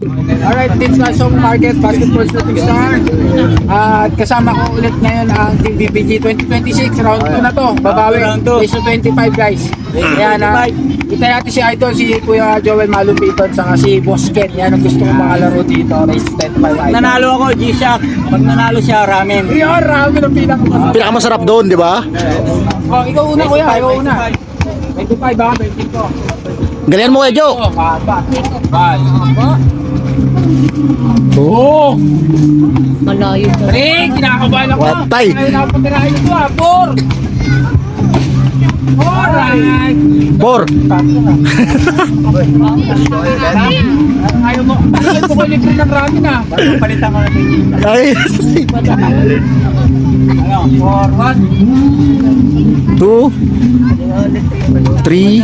Alright, Team Kasong Market Basketball Shooting Star. At kasama ko ulit ngayon ang Team BBG 2026. Round 2 na to. Babawi. Race 25 guys. Ayan na. Kita natin si Idol, si Kuya Joel Malupiton, saka si Boss Ken. Yan ang gusto kong makalaro dito. Race 25 Idol. Nanalo ako, G-Shock. Pag nanalo siya, ramen. Yan, ramen ang pinakamasarap. Pinakamasarap doon, di ba? Oh, ikaw una kuya, ikaw una. 25 ba? 25. Ganyan mo, Ejo. Oh, bye. Oh! Malayo pa. Pre, kinakabahan ako. Watay. Ngayon ako pagkirahin ito ah. 4! Alright! 4. Ayaw mo. Ayaw ko libre ng ramen ah. Palitan ko na ito. Ay. Ano? 4, 1. 2, 3,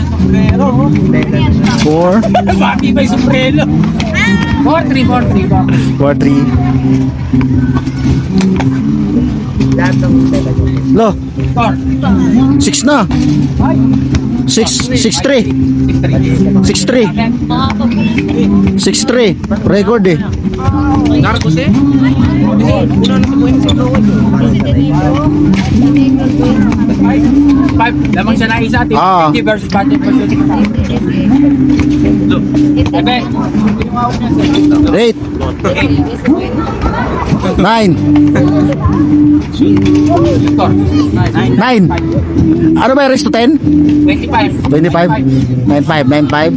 4, Bati ba yung sombrero? 4, 3, 4, 3. 4, 3. Lo, 4. 6 na. 6, 6-3. 6-3. 6-3. Record eh. Narcos eh? Una na sa buhay sa Five. Lamang siya na isa. Team Ah. 50 versus budget for shooting. Ebe. 8, 9, 9. Ano ba yung race to 10? 25. 25? 95, 95.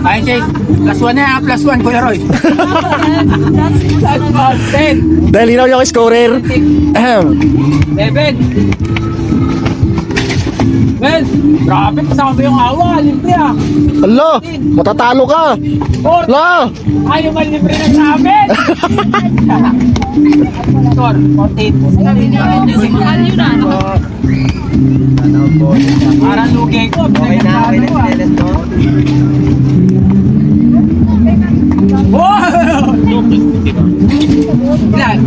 Ayun siya. Plus 1 na. Plus 1 Kuya Roy. 10. Dahil hinaw niya ako scorer. Ahem. 11. Ben, grabe kasama yung awa. Libre ah. Alo, matatalo ka. 4. La, Ayaw man libre na sa amin. Score, 14. Mahal yun ah. Parang lugay ko. Okay na, wow! Ilan?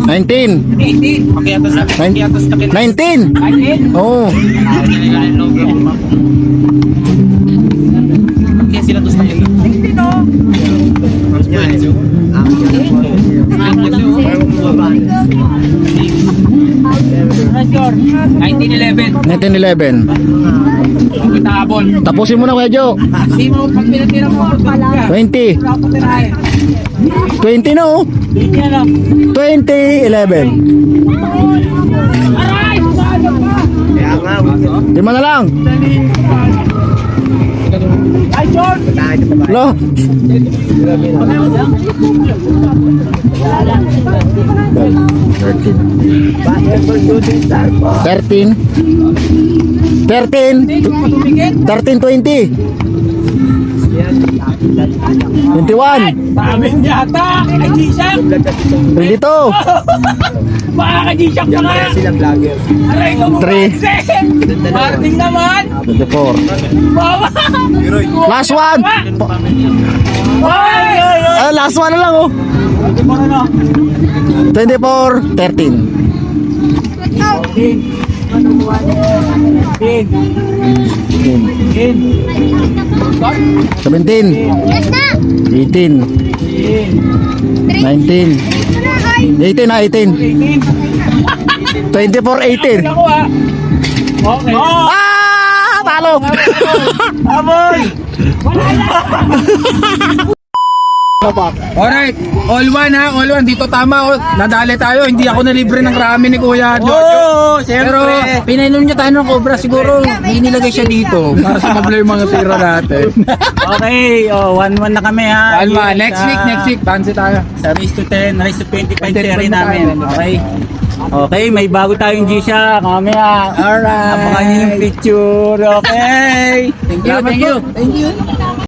19. 18. Pakiatas na. Pakiatas na. 19. 19? Oh. Kaya sila dos na kayo. 19 o. 1911. 1911. Itabon. Tapusin mo na, Kuya Jo. Kasi mo, pag pinatira mo, 20. 20 na oh. 2011. Aray! Saan pa? Lima na lang. Ay, John! Lo. 13. 20. 21. Pamin yata! Kay G-Shock! 22. Baka kay G-Shock pa nga! Aray ko mo! 3. Marting naman! 24. Bawa! Last one. Ay! Ah, last one na lang oh. 24. 13. 17. 18. 19. 18 na 18. 24. 18. Ako ah! Okay. Ah! Talo! Aboy! Alright, all one ha, all one. Dito tama, oh. Nadali tayo. Hindi ako nalibre ng ramen ni Kuya Jojo. Oo, Pero siyempre. pinainom niya tayo ng cobra. Siguro hindi nilagay siya dito para sa mabla yung mga tira natin. Okay, 1-1 na kami ha. One man. Next week, tansi tayo. Sa race to 10, race to 25 25 series na namin. tayo. Okay. Okay, may bago tayong G-Shock. Mamaya. Alright. Abangan niyo yung picture. Okay. Thank you.